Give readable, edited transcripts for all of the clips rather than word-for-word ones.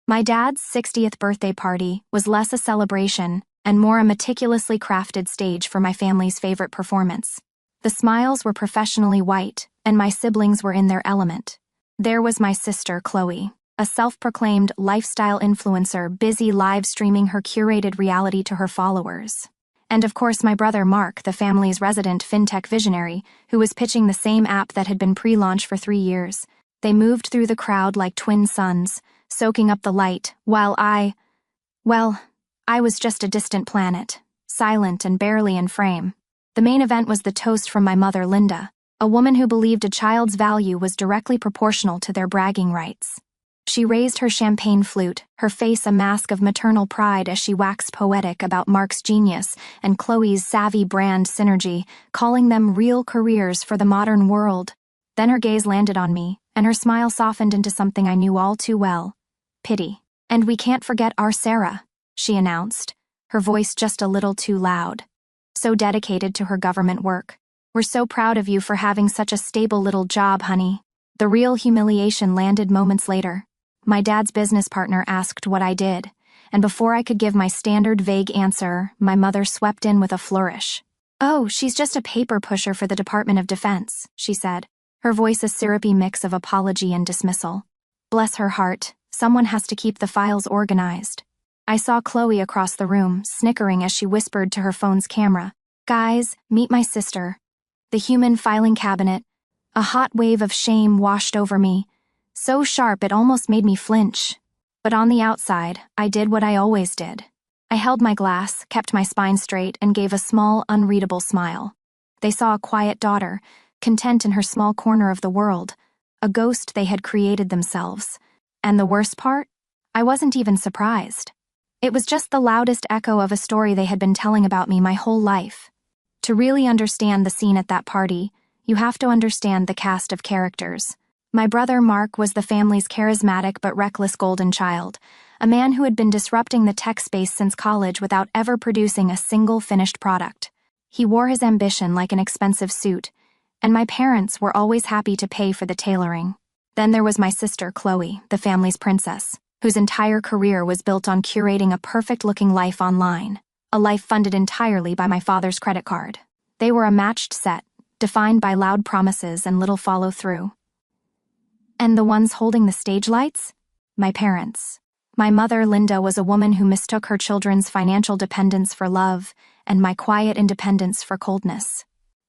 My dad's 60th birthday party was less a celebration and more a meticulously crafted stage for my family's favorite performance. The smiles were professionally white, and my siblings were in their element. There was my sister, Chloe, a self-proclaimed lifestyle influencer busy live-streaming her curated reality to her followers. And of course my brother Mark, the family's resident fintech visionary, who was pitching the same app that had been pre-launch for 3 years. They moved through the crowd like twin suns, soaking up the light, while I was just a distant planet, silent and barely in frame. The main event was the toast from my mother, Linda, a woman who believed a child's value was directly proportional to their bragging rights. She raised her champagne flute, her face a mask of maternal pride as she waxed poetic about Mark's genius and Chloe's savvy brand synergy, calling them real careers for the modern world. Then her gaze landed on me, and her smile softened into something I knew all too well: pity. "And we can't forget our Sarah," she announced, her voice just a little too loud. "So dedicated to her government work. We're so proud of you for having such a stable little job, honey." The real humiliation landed moments later. My dad's business partner asked what I did, and before I could give my standard vague answer, my mother swept in with a flourish. "Oh, she's just a paper pusher for the Department of Defense," she said, her voice a syrupy mix of apology and dismissal. Bless her heart, someone has to keep the files organized. I saw Chloe across the room, snickering as she whispered to her phone's camera, "Guys, meet my sister." The human filing cabinet. A hot wave of shame washed over me, so sharp it almost made me flinch. But on the outside, I did what I always did. I held my glass, kept my spine straight, and gave a small, unreadable smile. They saw a quiet daughter, content in her small corner of the world, a ghost they had created themselves. And the worst part? I wasn't even surprised. It was just the loudest echo of a story they had been telling about me my whole life. To really understand the scene at that party, you have to understand the cast of characters. My brother Mark was the family's charismatic but reckless golden child, a man who had been disrupting the tech space since college without ever producing a single finished product. He wore his ambition like an expensive suit, and my parents were always happy to pay for the tailoring. Then there was my sister, Chloe, the family's princess, whose entire career was built on curating a perfect-looking life online, a life funded entirely by my father's credit card. They were a matched set, defined by loud promises and little follow-through. And the ones holding the stage lights? My parents. My mother, Linda, was a woman who mistook her children's financial dependence for love and my quiet independence for coldness.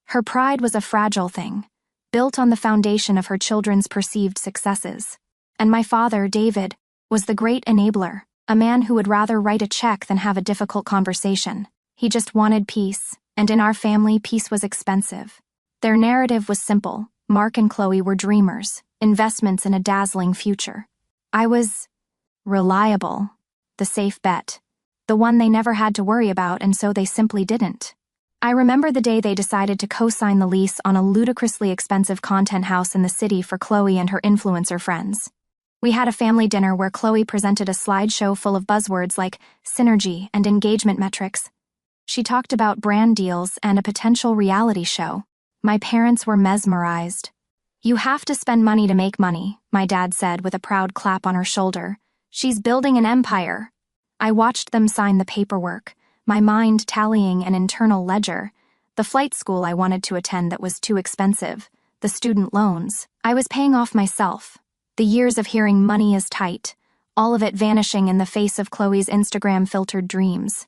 Her pride was a fragile thing, built on the foundation of her children's perceived successes. And my father, David, was the great enabler, a man who would rather write a check than have a difficult conversation. He just wanted peace, and in our family, peace was expensive. Their narrative was simple. Mark and Chloe were dreamers, investments in a dazzling future. I was reliable, the safe bet, the one they never had to worry about, and so they simply didn't. I remember the day they decided to co-sign the lease on a ludicrously expensive content house in the city for Chloe and her influencer friends. We had a family dinner where Chloe presented a slideshow full of buzzwords like synergy and engagement metrics. She talked about brand deals and a potential reality show. My parents were mesmerized. "You have to spend money to make money," my dad said with a proud clap on her shoulder. "She's building an empire." I watched them sign the paperwork, my mind tallying an internal ledger. The flight school I wanted to attend that was too expensive, the student loans I was paying off myself, the years of hearing money is tight, all of it vanishing in the face of Chloe's Instagram-filtered dreams.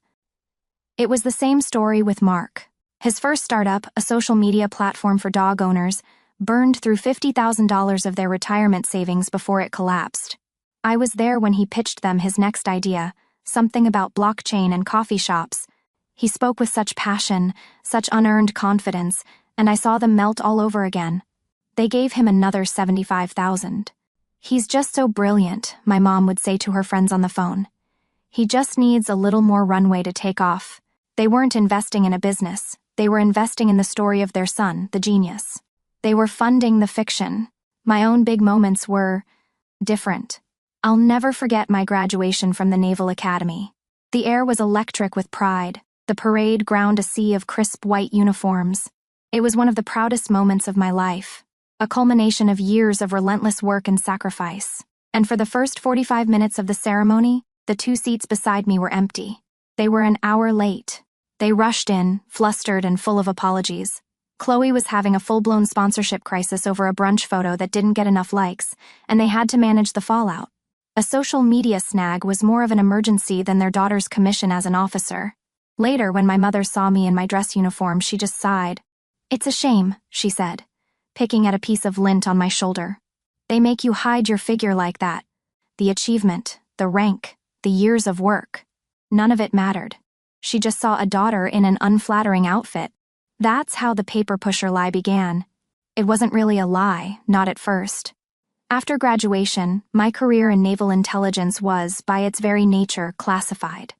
It was the same story with Mark. His first startup, a social media platform for dog owners, burned through $50,000 of their retirement savings before it collapsed. I was there when he pitched them his next idea, something about blockchain and coffee shops. He spoke with such passion, such unearned confidence, and I saw them melt all over again. They gave him another $75,000. "He's just so brilliant," my mom would say to her friends on the phone. "He just needs a little more runway to take off." They weren't investing in a business. They were investing in the story of their son, the genius. They were funding the fiction. My own big moments were different. I'll never forget my graduation from the Naval Academy. The air was electric with pride. The parade ground a sea of crisp white uniforms. It was one of the proudest moments of my life, a culmination of years of relentless work and sacrifice. And for the first 45 minutes of the ceremony, the 2 seats beside me were empty. They were an hour late. They rushed in, flustered and full of apologies. Chloe was having a full-blown sponsorship crisis over a brunch photo that didn't get enough likes, and they had to manage the fallout. A social media snag was more of an emergency than their daughter's commission as an officer. Later, when my mother saw me in my dress uniform, she just sighed. "It's a shame," she said, picking at a piece of lint on my shoulder. "They make you hide your figure like that. The achievement, the rank, the years of work. None of it mattered. She just saw a daughter in an unflattering outfit." That's how the paper pusher lie began. It wasn't really a lie, not at first. After graduation, my career in naval intelligence was, by its very nature, classified.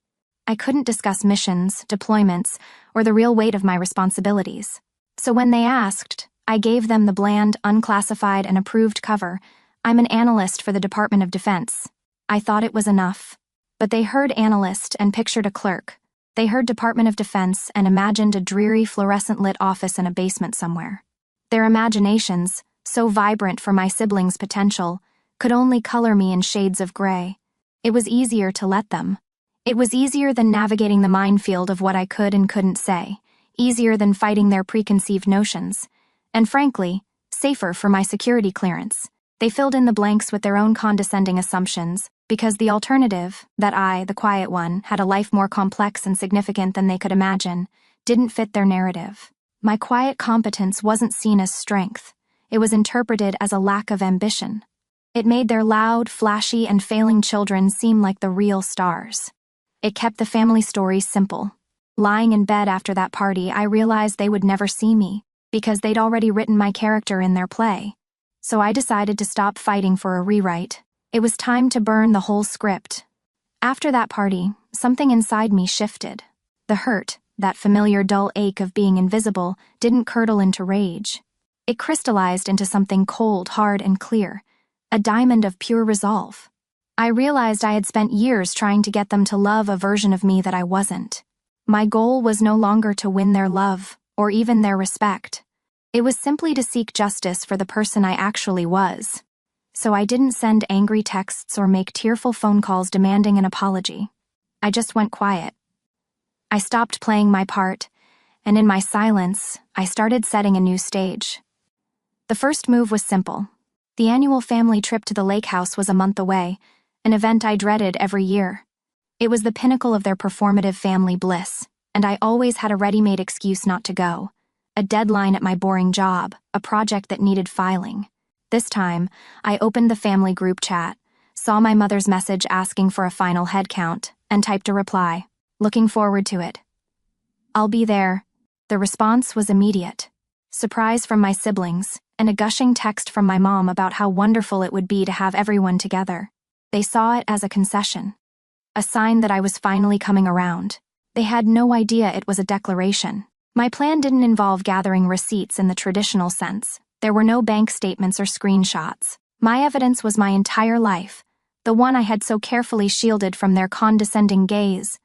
I couldn't discuss missions, deployments, or the real weight of my responsibilities. So when they asked, I gave them the bland, unclassified, and approved cover. "I'm an analyst for the Department of Defense." I thought it was enough. But they heard analyst and pictured a clerk. They heard Department of Defense and imagined a dreary fluorescent-lit office in a basement somewhere. Their imaginations, so vibrant for my siblings' potential, could only color me in shades of gray. It was easier to let them. It was easier than navigating the minefield of what I could and couldn't say, easier than fighting their preconceived notions, and frankly, safer for my security clearance. They filled in the blanks with their own condescending assumptions, because the alternative, that I, the quiet one, had a life more complex and significant than they could imagine, didn't fit their narrative. My quiet competence wasn't seen as strength. It was interpreted as a lack of ambition. It made their loud, flashy, and failing children seem like the real stars. It kept the family story simple. Lying in bed after that party, I realized they would never see me, because they'd already written my character in their play. So I decided to stop fighting for a rewrite. It was time to burn the whole script. After that party, something inside me shifted. The hurt, that familiar dull ache of being invisible, didn't curdle into rage. It crystallized into something cold, hard, and clear, a diamond of pure resolve. I realized I had spent years trying to get them to love a version of me that I wasn't. My goal was no longer to win their love, or even their respect. It was simply to seek justice for the person I actually was. So I didn't send angry texts or make tearful phone calls demanding an apology. I just went quiet. I stopped playing my part, and in my silence, I started setting a new stage. The first move was simple. The annual family trip to the lake house was a month away, an event I dreaded every year. It was the pinnacle of their performative family bliss, and I always had a ready-made excuse not to go. A deadline at my boring job, a project that needed filing. This time, I opened the family group chat, saw my mother's message asking for a final head count, and typed a reply, "Looking forward to it. I'll be there." The response was immediate. Surprise from my siblings, and a gushing text from my mom about how wonderful it would be to have everyone together. They saw it as a concession, a sign that I was finally coming around. They had no idea it was a declaration. My plan didn't involve gathering receipts in the traditional sense. There were no bank statements or screenshots. My evidence was my entire life, the one I had so carefully shielded from their condescending gaze.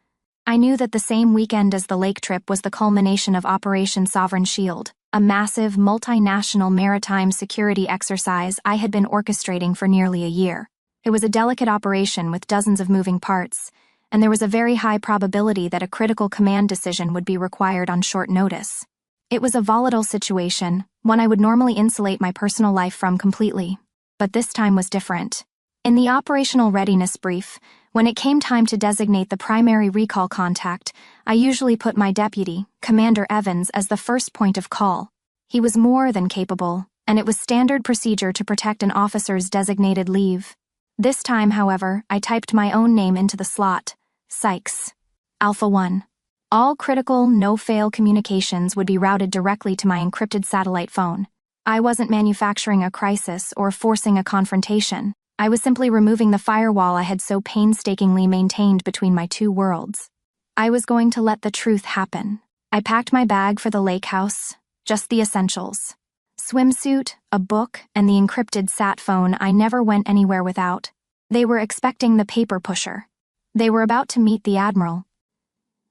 I knew that the same weekend as the lake trip was the culmination of Operation Sovereign Shield, a massive, multinational maritime security exercise I had been orchestrating for nearly a year. It was a delicate operation with dozens of moving parts, and there was a very high probability that a critical command decision would be required on short notice. It was a volatile situation, one I would normally insulate my personal life from completely. But this time was different. In the operational readiness brief, when it came time to designate the primary recall contact, I usually put my deputy, Commander Evans, as the first point of call. He was more than capable, and it was standard procedure to protect an officer's designated leave. This time, however, I typed my own name into the slot, Sykes. Alpha 1. All critical, no-fail communications would be routed directly to my encrypted satellite phone. I wasn't manufacturing a crisis or forcing a confrontation. I was simply removing the firewall I had so painstakingly maintained between my two worlds. I was going to let the truth happen. I packed my bag for the lake house, just the essentials. Swimsuit, a book, and the encrypted sat phone I never went anywhere without. They were expecting the paper pusher. They were about to meet the Admiral.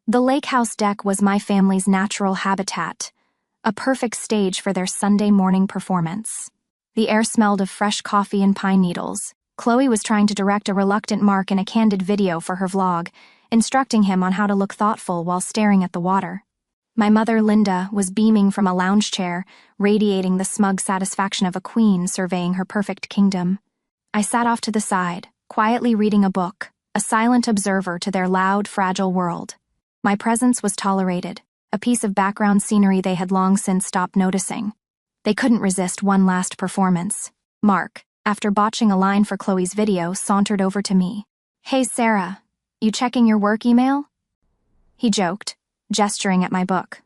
The lake house deck was my family's natural habitat, a perfect stage for their Sunday morning performance. The air smelled of fresh coffee and pine needles, Chloe was trying to direct a reluctant Mark in a candid video for her vlog, instructing him on how to look thoughtful while staring at the water. My mother, Linda, was beaming from a lounge chair, radiating the smug satisfaction of a queen surveying her perfect kingdom. I sat off to the side, quietly reading a book, a silent observer to their loud, fragile world. My presence was tolerated, a piece of background scenery they had long since stopped noticing. They couldn't resist one last performance. Mark, after botching a line for Chloe's video, sauntered over to me. "Hey Sarah, you checking your work email?" He joked, gesturing at my book.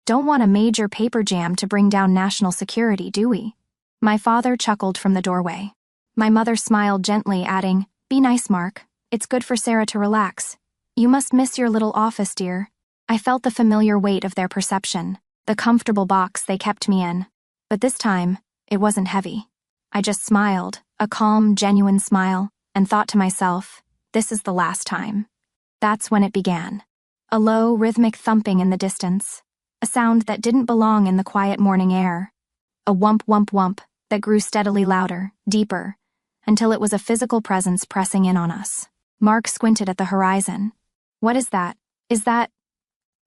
"Don't want a major paper jam to bring down national security, do we?" My father chuckled from the doorway. My mother smiled gently, adding, "Be nice, Mark. It's good for Sarah to relax. You must miss your little office, dear." I felt the familiar weight of their perception, the comfortable box they kept me in. But this time, it wasn't heavy. I just smiled, a calm, genuine smile, and thought to myself, this is the last time. That's when it began. A low, rhythmic thumping in the distance, a sound that didn't belong in the quiet morning air. A whump, whump, whump that grew steadily louder, deeper, until it was a physical presence pressing in on us. Mark squinted at the horizon. "What is that? Is that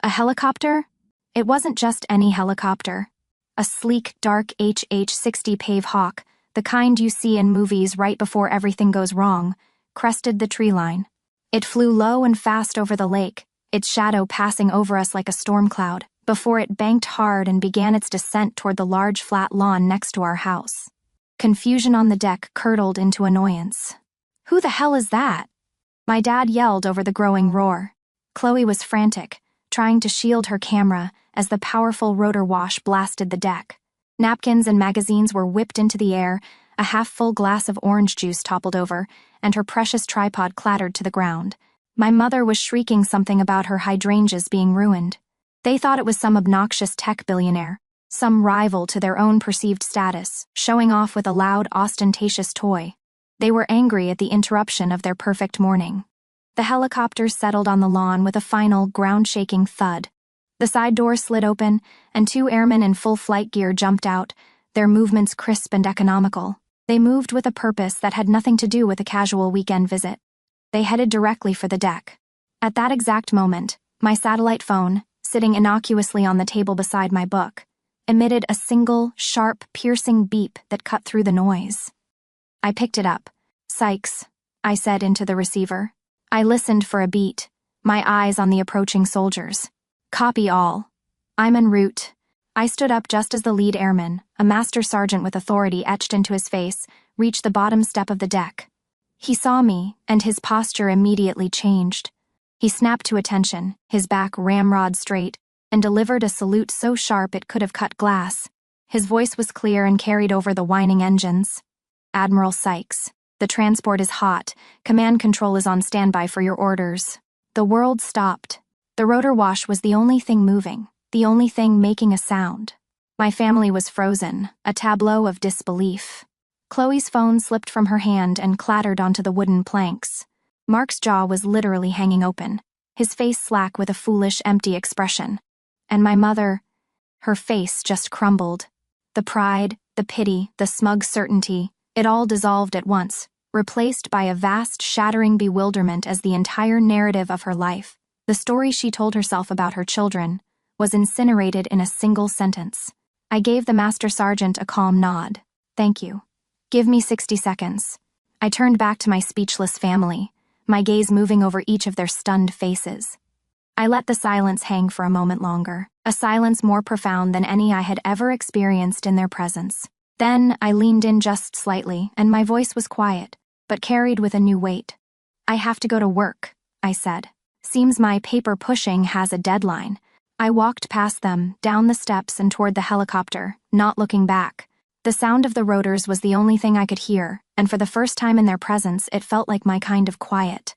a helicopter?" It wasn't just any helicopter. A sleek, dark HH-60 Pave Hawk, the kind you see in movies right before everything goes wrong, crested the tree line. It flew low and fast over the lake, its shadow passing over us like a storm cloud, before it banked hard and began its descent toward the large flat lawn next to our house. Confusion on the deck curdled into annoyance. "Who the hell is that?" My dad yelled over the growing roar. Chloe was frantic, trying to shield her camera as the powerful rotor wash blasted the deck. Napkins and magazines were whipped into the air, a half-full glass of orange juice toppled over, and her precious tripod clattered to the ground. My mother was shrieking something about her hydrangeas being ruined. They thought it was some obnoxious tech billionaire, some rival to their own perceived status, showing off with a loud, ostentatious toy. They were angry at the interruption of their perfect morning. The helicopter settled on the lawn with a final, ground-shaking thud. The side door slid open, and two airmen in full flight gear jumped out, their movements crisp and economical. They moved with a purpose that had nothing to do with a casual weekend visit. They headed directly for the deck. At that exact moment, my satellite phone, sitting innocuously on the table beside my book, emitted a single, sharp, piercing beep that cut through the noise. I picked it up. "Sykes," I said into the receiver. I listened for a beat, my eyes on the approaching soldiers. "Copy all. I'm en route." I stood up just as the lead airman, a master sergeant with authority etched into his face, reached the bottom step of the deck. He saw me, and his posture immediately changed. He snapped to attention, his back ramrod straight, and delivered a salute so sharp it could have cut glass. His voice was clear and carried over the whining engines. "Admiral Sykes, the transport is hot. Command control is on standby for your orders." The world stopped. The rotor wash was the only thing moving, the only thing making a sound. My family was frozen, a tableau of disbelief. Chloe's phone slipped from her hand and clattered onto the wooden planks. Mark's jaw was literally hanging open, his face slack with a foolish, empty expression. And my mother, her face just crumbled. The pride, the pity, the smug certainty, it all dissolved at once, replaced by a vast, shattering bewilderment as the entire narrative of her life, the story she told herself about her children, was incinerated in a single sentence. I gave the master sergeant a calm nod. "Thank you. Give me 60 seconds. I turned back to my speechless family, my gaze moving over each of their stunned faces. I let the silence hang for a moment longer, a silence more profound than any I had ever experienced in their presence. Then I leaned in just slightly, and my voice was quiet, but carried with a new weight. "I have to go to work," I said. "Seems my paper pushing has a deadline." I walked past them, down the steps and toward the helicopter, not looking back. The sound of the rotors was the only thing I could hear, and for the first time in their presence, it felt like my kind of quiet.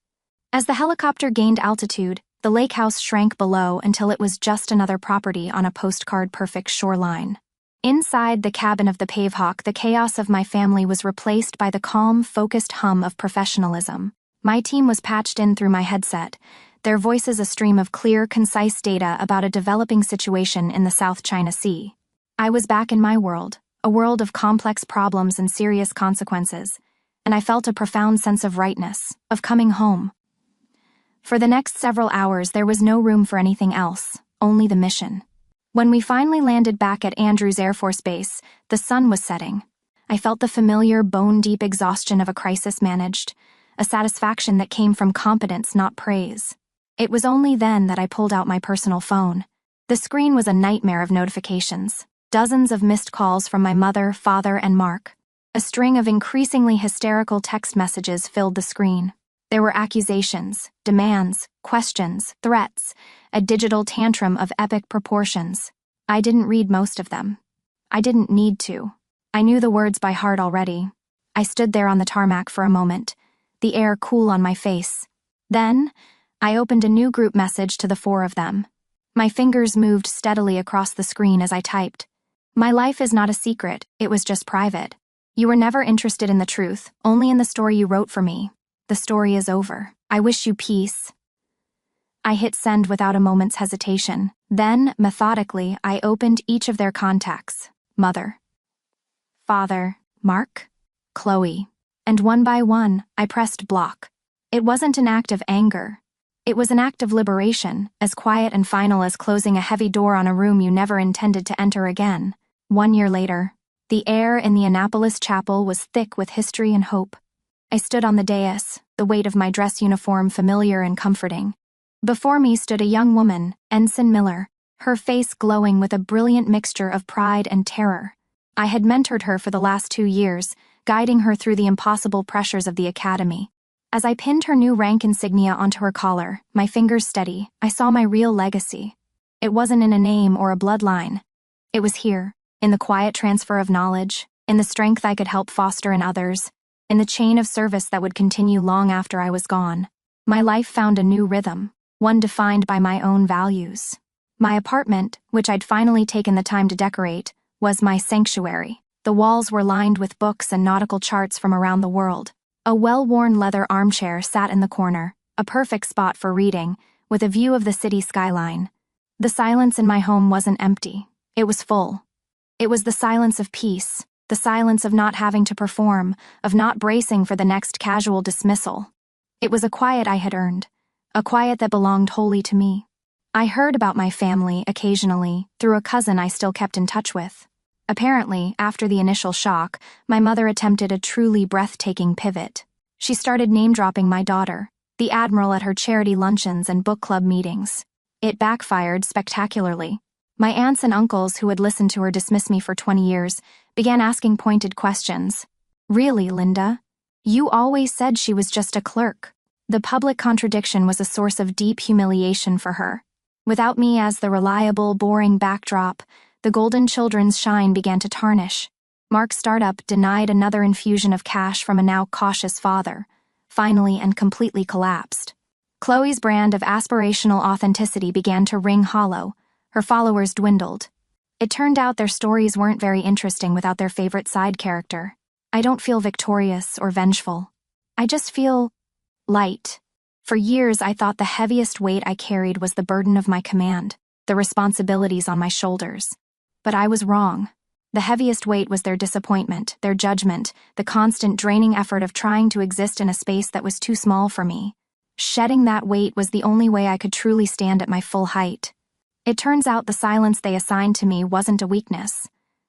As the helicopter gained altitude, the lake house shrank below until it was just another property on a postcard-perfect shoreline. Inside the cabin of the Pavehawk, the chaos of my family was replaced by the calm, focused hum of professionalism. My team was patched in through my headset, their voices a stream of clear, concise data about a developing situation in the South China Sea. I was back in my world, a world of complex problems and serious consequences, and I felt a profound sense of rightness, of coming home. For the next several hours, there was no room for anything else, only the mission. When we finally landed back at Andrews Air Force Base, the sun was setting. I felt the familiar, bone-deep exhaustion of a crisis managed, a satisfaction that came from competence, not praise. It was only then that I pulled out my personal phone. The screen was a nightmare of notifications, dozens of missed calls from my mother, father, and Mark. A string of increasingly hysterical text messages filled the screen. There were accusations, demands, questions, threats, a digital tantrum of epic proportions. I didn't read most of them. I didn't need to. I knew the words by heart already. I stood there on the tarmac for a moment, the air cool on my face. Then, I opened a new group message to the four of them. My fingers moved steadily across the screen as I typed. My life is not a secret, it was just private. You were never interested in the truth, only in the story you wrote for me. The story is over. I wish you peace. I hit send without a moment's hesitation. Then, methodically, I opened each of their contacts. Mother, father, Mark, Chloe. And one by one, I pressed block. It wasn't an act of anger. It was an act of liberation, as quiet and final as closing a heavy door on a room you never intended to enter again. 1 year later, the air in the Annapolis chapel was thick with history and hope. I stood on the dais, the weight of my dress uniform familiar and comforting. Before me stood a young woman, Ensign Miller, her face glowing with a brilliant mixture of pride and terror. I had mentored her for the last 2 years, guiding her through the impossible pressures of the academy. As I pinned her new rank insignia onto her collar, my fingers steady, I saw my real legacy. It wasn't in a name or a bloodline. It was here, in the quiet transfer of knowledge, in the strength I could help foster in others, in the chain of service that would continue long after I was gone. My life found a new rhythm, one defined by my own values. My apartment, which I'd finally taken the time to decorate, was my sanctuary. The walls were lined with books and nautical charts from around the world. A well-worn leather armchair sat in the corner, a perfect spot for reading, with a view of the city skyline. The silence in my home wasn't empty. It was full. It was the silence of peace, the silence of not having to perform, of not bracing for the next casual dismissal. It was a quiet I had earned, a quiet that belonged wholly to me. I heard about my family occasionally, through a cousin I still kept in touch with. Apparently, after the initial shock, my mother attempted a truly breathtaking pivot. She started name-dropping my daughter, the Admiral, at her charity luncheons and book club meetings. It backfired spectacularly. My aunts and uncles, who had listened to her dismiss me for 20 years, began asking pointed questions. Really, Linda? You always said she was just a clerk. The public contradiction was a source of deep humiliation for her. Without me as the reliable, boring backdrop, the golden children's shine began to tarnish. Mark's startup denied another infusion of cash from a now cautious father, finally and completely collapsed. Chloe's brand of aspirational authenticity began to ring hollow. Her followers dwindled. It turned out their stories weren't very interesting without their favorite side character. I don't feel victorious or vengeful. I just feel light. For years, I thought the heaviest weight I carried was the burden of my command, the responsibilities on my shoulders. But I was wrong. The heaviest weight was their disappointment, their judgment, the constant draining effort of trying to exist in a space that was too small for me. Shedding that weight was the only way I could truly stand at my full height. It turns out the silence they assigned to me wasn't a weakness.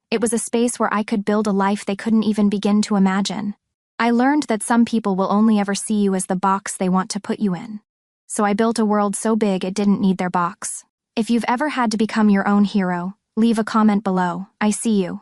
It was a space where I could build a life they couldn't even begin to imagine. I learned that some people will only ever see you as the box they want to put you in. So I built a world so big it didn't need their box. If you've ever had to become your own hero, leave a comment below. I see you.